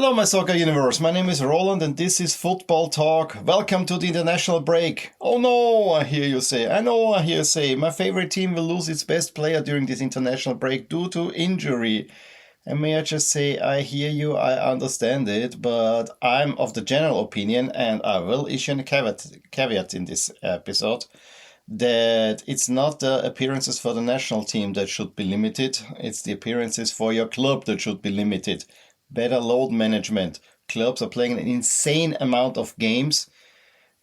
Hello, my soccer universe. My name is Roland and this is Football Talk. Welcome to the international break. Oh no, I hear you say. I know I hear you say. My favorite team will lose its best player during this international break due to injury. And may I just say, I hear you, I understand it, but I'm of the general opinion, and I will issue a caveat in this episode, that it's not the appearances for the national team that should be limited, it's the appearances for your club that should be limited. Better load management. Clubs are playing an insane amount of games,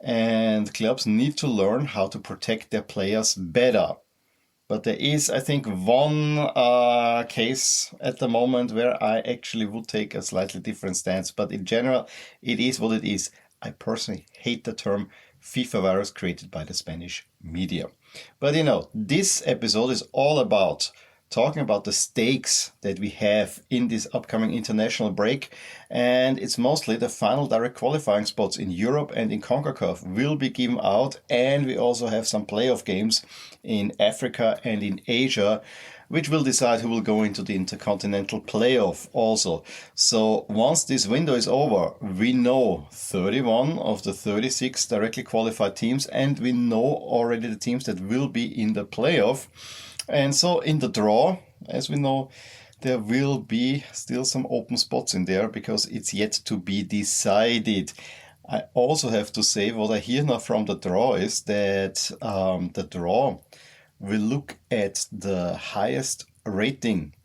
and clubs need to learn how to protect their players better. But there is, I think, one case at the moment where I actually would take a slightly different stance. But in general, it is what it is. I personally hate the term FIFA virus created by the Spanish media. But this episode is all about talking about the stakes that we have in this upcoming international break. And it's mostly the final direct qualifying spots in Europe and in CONCACAF will be given out. And we also have some playoff games in Africa and in Asia, which will decide who will go into the Intercontinental playoff also. So once this window is over, we know 31 of the 36 directly qualified teams, and we know already the teams that will be in the playoff. And so in the draw, as we know, there will be still some open spots in there because it's yet to be decided. I also have to say what I hear now from the draw is that the draw will look at the highest rating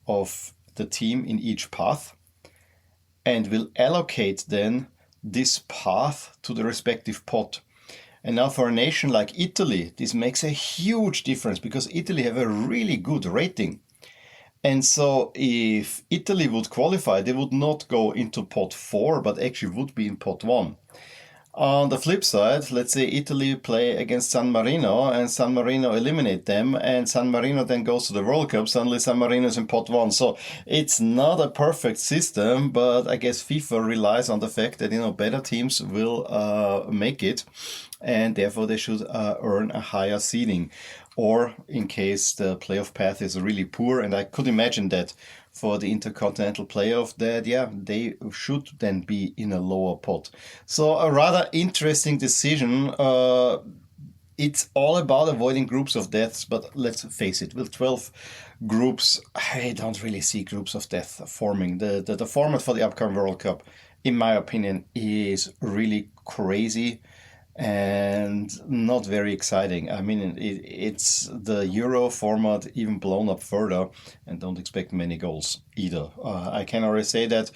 of the team in each path and will allocate then this path to the respective pot. And now for a nation like Italy, this makes a huge difference because Italy have a really good rating. And so if Italy would qualify, they would not go into pot 4, but actually would be in pot 1. On the flip side, let's say Italy play against San Marino and San Marino eliminate them and San Marino then goes to the World Cup, suddenly San Marino is in pot 1. So it's not a perfect system, but I guess FIFA relies on the fact that, better teams will make it and therefore they should earn a higher seeding. Or in case the playoff path is really poor, and I could imagine that for the Intercontinental playoff, that they should then be in a lower pot. So a rather interesting decision. It's all about avoiding groups of deaths, but let's face it, with 12 groups, I don't really see groups of death forming. The format for the upcoming World Cup, in my opinion, is really crazy and not very exciting. I mean, it's the Euro format even blown up further, and don't expect many goals either. I can already say that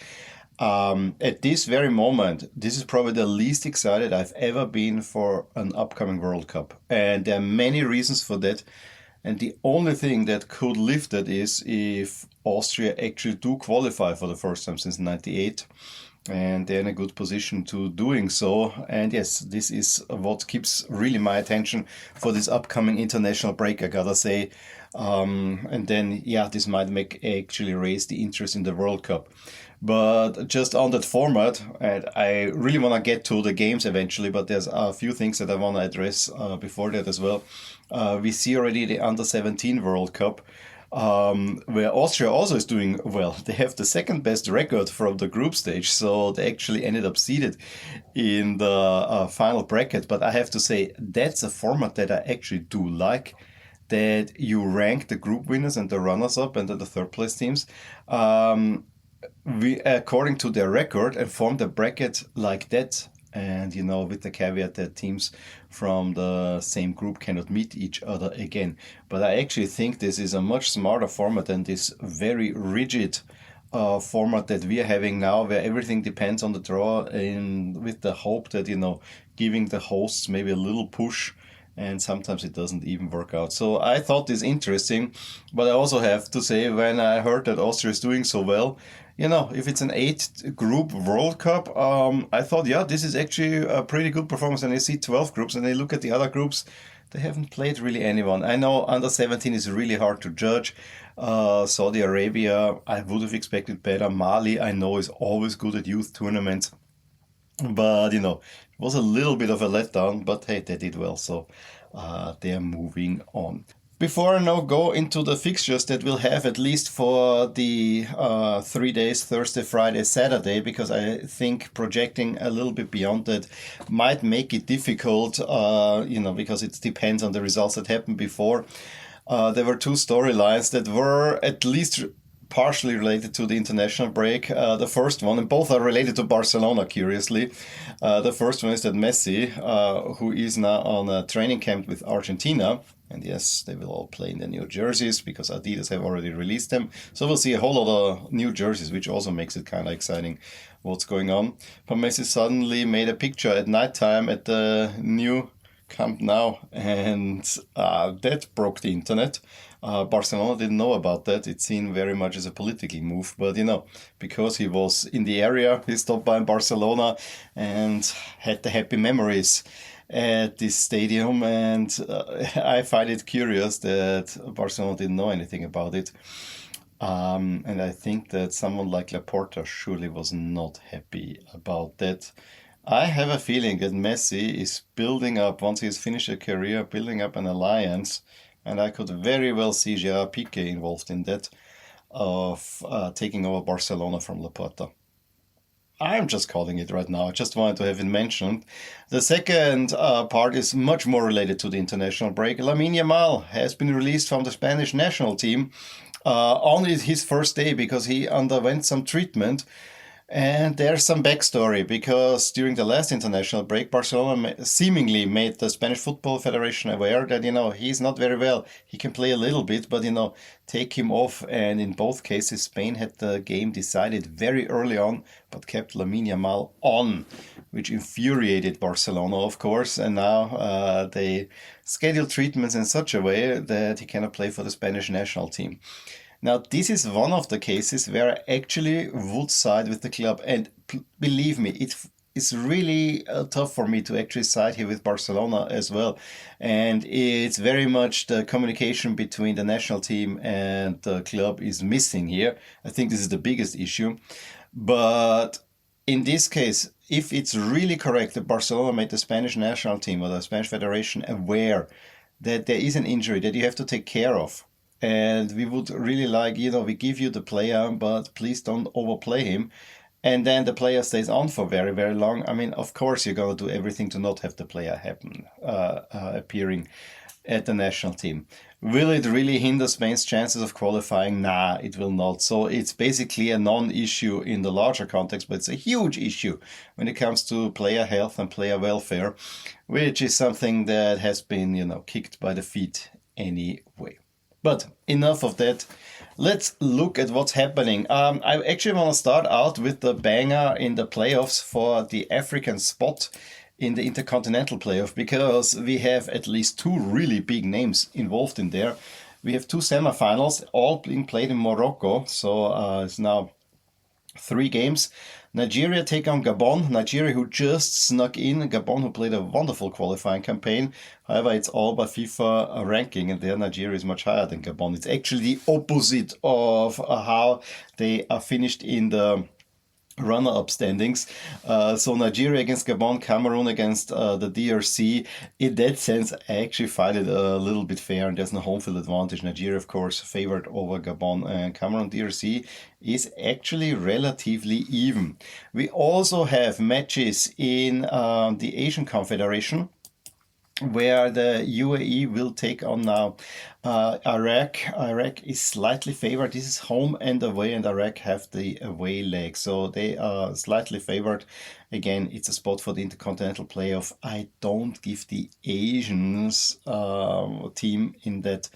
at this very moment, this is probably the least excited I've ever been for an upcoming World Cup. And there are many reasons for that. And the only thing that could lift it is if Austria actually do qualify for the first time since '98. And they're in a good position to doing so. And yes, this is what keeps really my attention for this upcoming international break, I gotta say. And then, this might actually raise the interest in the World Cup. But just on that format, and I really want to get to the games eventually, but there's a few things that I want to address before that as well. We see already the Under-17 World Cup, where Austria also is doing well. They have the second best record from the group stage, so they actually ended up seeded in the final bracket. But I have to say, that's a format that I actually do like, that you rank the group winners and the runners-up and the third place teams according to their record and form the bracket like that. And, with the caveat that teams from the same group cannot meet each other again. But I actually think this is a much smarter format than this very rigid format that we are having now, where everything depends on the draw with the hope that, giving the hosts maybe a little push. And sometimes it doesn't even work out. So I thought this interesting. But I also have to say, when I heard that Austria is doing so well, if it's an 8-group World Cup, I thought, this is actually a pretty good performance. And I see 12 groups and I look at the other groups, they haven't played really anyone. I know Under-17 is really hard to judge. Saudi Arabia, I would have expected better. Mali, I know, is always good at youth tournaments. But, it was a little bit of a letdown, but hey, they did well. So they're moving on. Before I now go into the fixtures that we'll have at least for the 3 days, Thursday, Friday, Saturday, because I think projecting a little bit beyond that might make it difficult, because it depends on the results that happened before. There were two storylines that were at least partially related to the international break. The first one, and both are related to Barcelona, curiously. The first one is that Messi, who is now on a training camp with Argentina, and yes, they will all play in the new jerseys because Adidas have already released them. So we'll see a whole lot of new jerseys, which also makes it kind of exciting what's going on. But Messi suddenly made a picture at nighttime at the new Camp Nou, and that broke the internet. Barcelona didn't know about that. It's seen very much as a political move, but because he was in the area, he stopped by in Barcelona and had the happy memories at this stadium, and I find it curious that Barcelona didn't know anything about it. And I think that someone like Laporta surely was not happy about that. I have a feeling that Messi is building up, once he's finished a career, building up an alliance, and I could very well see Gerard Piqué involved in that, of taking over Barcelona from Laporta. I'm just calling it right now. I just wanted to have it mentioned. The second part is much more related to the international break. Lamine Yamal has been released from the Spanish national team on his first day because he underwent some treatment. And there's some backstory, because during the last international break, Barcelona seemingly made the Spanish Football Federation aware that, he's not very well. He can play a little bit, but, take him off. And in both cases, Spain had the game decided very early on, but kept Lamine Yamal on, which infuriated Barcelona, of course. And now they schedule treatments in such a way that he cannot play for the Spanish national team. Now, this is one of the cases where I actually would side with the club. And believe me, it's really tough for me to actually side here with Barcelona as well. And it's very much the communication between the national team and the club is missing here. I think this is the biggest issue. But in this case, if it's really correct that Barcelona made the Spanish national team or the Spanish Federation aware that there is an injury that you have to take care of, and we would really like, we give you the player, but please don't overplay him. And then the player stays on for very, very long. I mean, of course, you're going to do everything to not have the player appearing at the national team. Will it really hinder Spain's chances of qualifying? Nah, it will not. So it's basically a non-issue in the larger context, but it's a huge issue when it comes to player health and player welfare, which is something that has been, kicked by the feet anyway. But enough of that. Let's look at what's happening. I actually want to start out with the banger in the playoffs for the African spot in the Intercontinental playoff, because we have at least two really big names involved in there. We have two semifinals, all being played in Morocco. So it's now 3 games. Nigeria take on Gabon. Nigeria, who just snuck in. Gabon, who played a wonderful qualifying campaign. However, it's all by FIFA ranking, and there Nigeria is much higher than Gabon. It's actually the opposite of how they are finished in the runner-up standings. So Nigeria against Gabon, Cameroon against the DRC. In that sense, I actually find it a little bit fair, and there's no home field advantage. Nigeria, of course, favored over Gabon, and Cameroon DRC is actually relatively even. We also have matches in the Asian Confederation, where the UAE will take on now Iraq. Iraq is slightly favored. This is home and away, and Iraq have the away leg. So they are slightly favored. Again, it's a spot for the Intercontinental playoff. I don't give the Asians team in that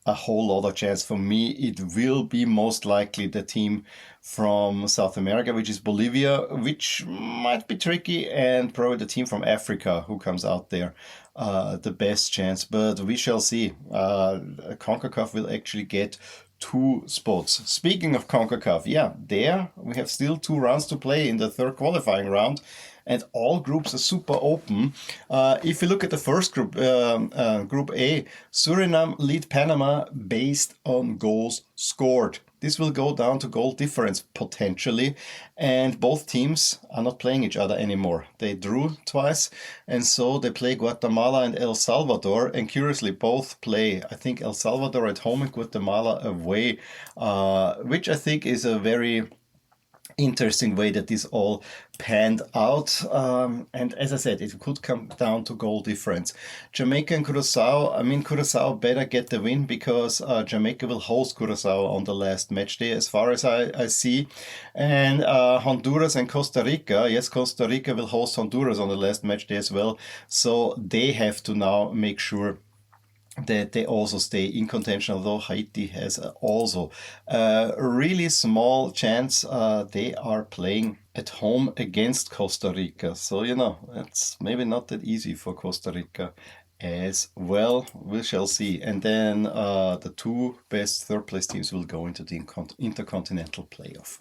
a whole lot of chance. For me, it will be most likely the team from South America, which is Bolivia, which might be tricky, and probably the team from Africa who comes out there the best chance. But we shall see. CONCACAF will actually get 2 spots. Speaking of CONCACAF, there we have still 2 rounds to play in the third qualifying round, and all groups are super open. If you look at the first group, Group A, Suriname lead Panama based on goals scored. this will go down to goal difference potentially, and both teams are not playing each other anymore. They drew twice, and so they play Guatemala and El Salvador, and curiously both play, I think, El Salvador at home and Guatemala away, which I think is a very interesting way that this all panned out. And as I said, it could come down to goal difference. Jamaica and Curacao, I mean, Curacao better get the win because Jamaica will host Curacao on the last match day, as far as I see. And Honduras and Costa Rica, yes, Costa Rica will host Honduras on the last match day as well. So they have to now make sure that they also stay in contention, although Haiti has also a really small chance. They are playing at home against Costa Rica. So, it's maybe not that easy for Costa Rica as well. We shall see. And then the two best third place teams will go into the Intercontinental playoff.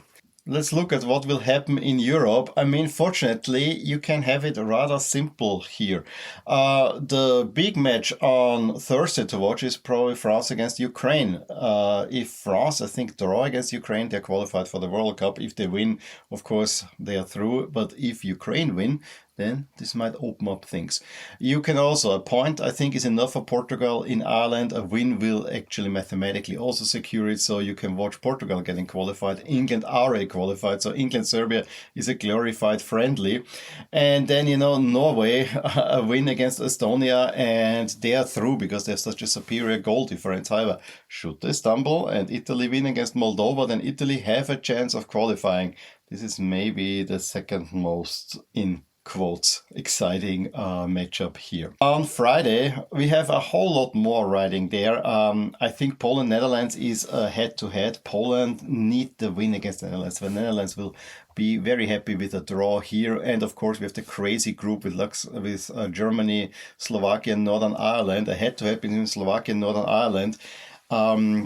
Let's look at what will happen in Europe. I mean, fortunately, you can have it rather simple here. The big match on Thursday to watch is probably France against Ukraine. If France, I think, draw against Ukraine, they're qualified for the World Cup. If they win, of course, they are through. But if Ukraine win, then this might open up things. You can also, a point I think is enough for Portugal in Ireland. A win will actually mathematically also secure it, so you can watch Portugal getting qualified. England are already qualified, so England-Serbia is a glorified friendly. And then, Norway, a win against Estonia, and they are through because they have such a superior goal difference. However, should they stumble and Italy win against Moldova, then Italy have a chance of qualifying. This is maybe the second most in quotes exciting matchup here. On Friday, we have a whole lot more riding there. I think Poland-Netherlands is a head-to-head. Poland need the win against the Netherlands. The Netherlands will be very happy with a draw here. And of course, we have the crazy group with Germany, Slovakia, and Northern Ireland. A head-to-head between Slovakia and Northern Ireland.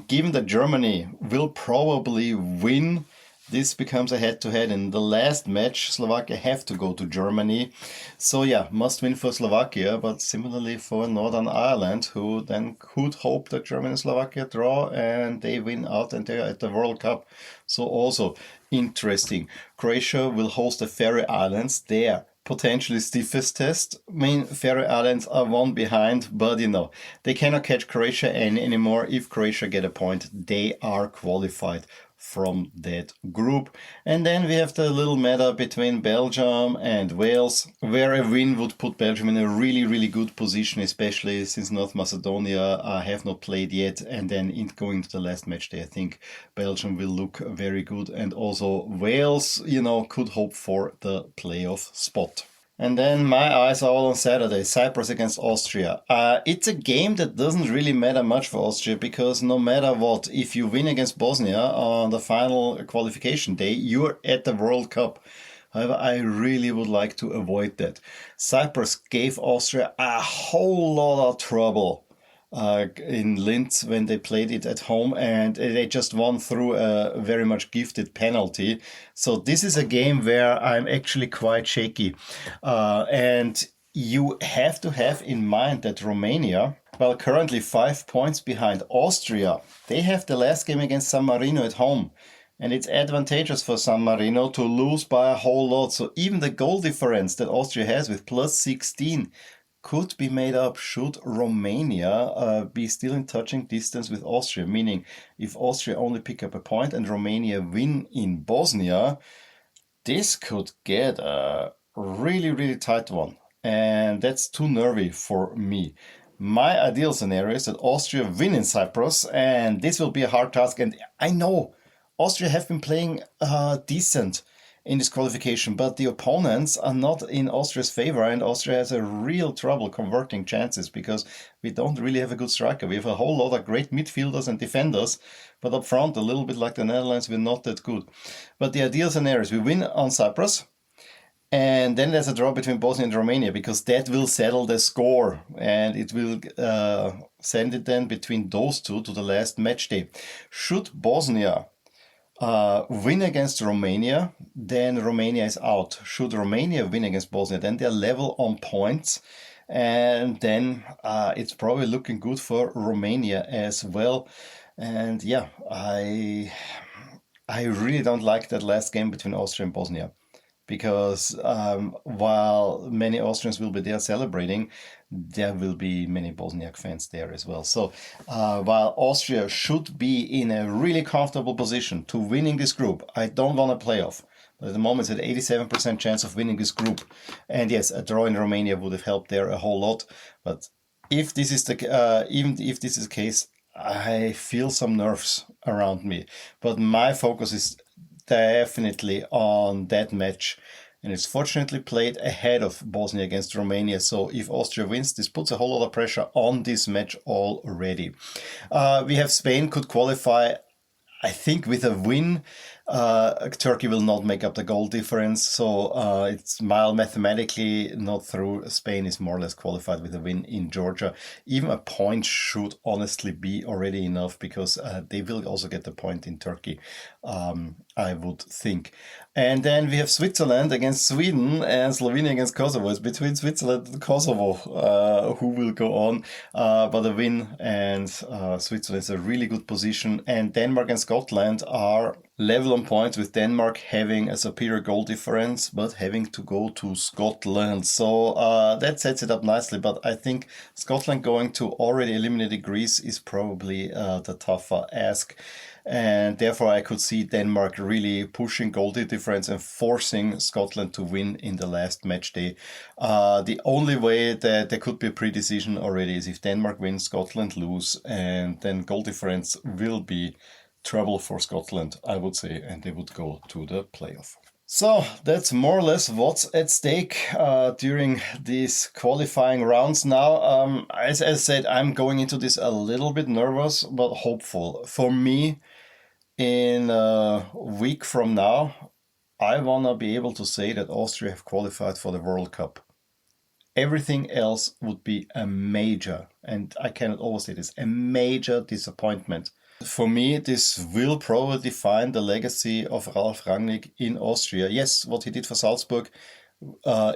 Given that Germany will probably win, this becomes a head-to-head. In the last match, Slovakia have to go to Germany. So yeah, must win for Slovakia, but similarly for Northern Ireland, who then could hope that Germany and Slovakia draw and they win out and they're at the World Cup. So also interesting. Croatia will host the Faroe Islands. There potentially stiffest test. I mean, Faroe Islands are one behind, but they cannot catch Croatia anymore. If Croatia get a point, they are qualified from that group. And then we have the little matter between Belgium and Wales, where a win would put Belgium in a really, really good position, especially since North Macedonia have not played yet. And then going to the last match day, I think Belgium will look very good. And also Wales, could hope for the playoff spot. And then my eyes are all on Saturday, Cyprus against Austria. It's a game that doesn't really matter much for Austria because no matter what, if you win against Bosnia on the final qualification day, you're at the World Cup. However, I really would like to avoid that. Cyprus gave Austria a whole lot of trouble in Linz when they played it at home, and they just won through a very much gifted penalty. So this is a game where I'm actually quite shaky. And you have to have in mind that Romania, well, currently 5 points behind Austria, they have the last game against San Marino at home. And it's advantageous for San Marino to lose by a whole lot. So even the goal difference that Austria has with plus 16 could be made up should Romania be still in touching distance with Austria, meaning if Austria only pick up a point and Romania win in Bosnia, this could get a really, really tight one. And that's too nervy for me. My ideal scenario is that Austria win in Cyprus, and this will be a hard task. And I know Austria have been playing decent in this qualification, but the opponents are not in Austria's favor, and Austria has a real trouble converting chances because we don't really have a good striker. We have a whole lot of great midfielders and defenders, but up front, a little bit like the Netherlands, we're not that good. But the ideal scenario is we win on Cyprus, and then there's a draw between Bosnia and Romania because that will settle the score, and it will send it then between those two to the last match day. Should Bosnia win against Romania, then Romania is out. Should Romania win against Bosnia, then they're level on points. And then it's probably looking good for Romania as well. And yeah, I really don't like that last game between Austria and Bosnia because while many Austrians will be there celebrating, there will be many Bosniak fans there as well. So while Austria should be in a really comfortable position to winning this group, I don't want a playoff. But at the moment, it's at 87% chance of winning this group. And yes, a draw in Romania would have helped there a whole lot. But if this is even if this is the case, I feel some nerves around me. But my focus is definitely on that match. And it's fortunately played ahead of Bosnia against Romania. So if Austria wins, this puts a whole lot of pressure on this match already. We have Spain could qualify, I think, with a win. Turkey will not make up the goal difference, so it's mathematically not through. Spain is more or less qualified with a win in Georgia. Even a point should honestly be already enough because they will also get the point in Turkey, I would think. And then we have Switzerland against Sweden and Slovenia against Kosovo. It's between Switzerland and Kosovo who will go on, but a win, and Switzerland is a really good position. And Denmark and Scotland are level on points, with Denmark having a superior goal difference, but having to go to Scotland. So that sets it up nicely. But I think Scotland going to already eliminated Greece is probably the tougher ask. And therefore, I could see Denmark really pushing goal difference and forcing Scotland to win in the last match day. The only way that there could be a pre-decision already is if Denmark wins, Scotland lose, and then goal difference will be trouble for Scotland, I would say, and they would go to the playoff. So that's more or less what's at stake during these qualifying rounds now. As I said, I'm going into this a little bit nervous, but hopeful. For me, in a week from now, I want to be able to say that Austria have qualified for the World Cup. Everything else would be a major, and I cannot overstate this, a major disappointment. For me, this will probably define the legacy of Ralf Rangnick in Austria. Yes, what he did for Salzburg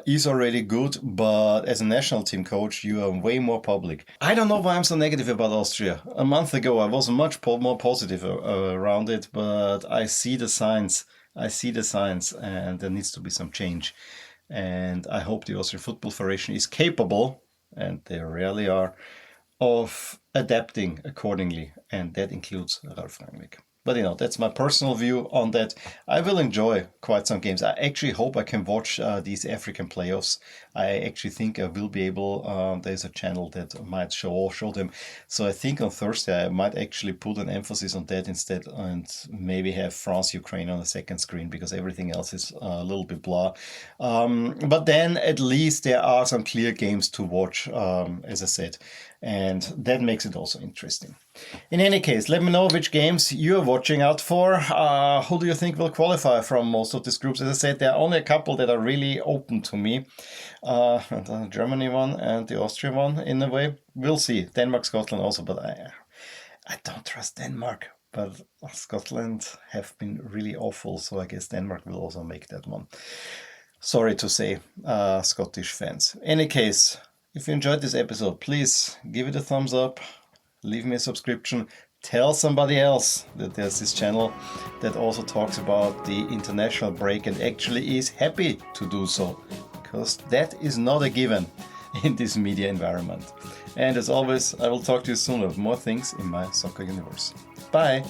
is already good, but as a national team coach, you are way more public. I don't know why I'm so negative about Austria. A month ago, I was much more positive around it, but I see the signs. And there needs to be some change. And I hope the Austrian Football Federation is capable, and they rarely are, of adapting accordingly, and that includes Ralf Rangnick. But that's my personal view on that. I will enjoy quite some games. I actually hope I can watch these African playoffs. I actually think I will be able. There's a channel that might show them. So I think on Thursday I might actually put an emphasis on that instead, and maybe have France-Ukraine on the second screen because everything else is a little bit blah. But then at least there are some clear games to watch, as I said. And that makes it also interesting. In any case, let me know which games you're watching out for. Who do you think will qualify from most of these groups? As I said, there are only a couple that are really open to me. The Germany one and the Austria one, in a way. We'll see. Denmark, Scotland also, but I don't trust Denmark. But Scotland have been really awful, so I guess Denmark will also make that one. Sorry to say, Scottish fans. In any case, if you enjoyed this episode, please give it a thumbs up, leave me a subscription, tell somebody else that there's this channel that also talks about the international break and actually is happy to do so, because that is not a given in this media environment. And as always, I will talk to you soon of more things in my soccer universe. Bye!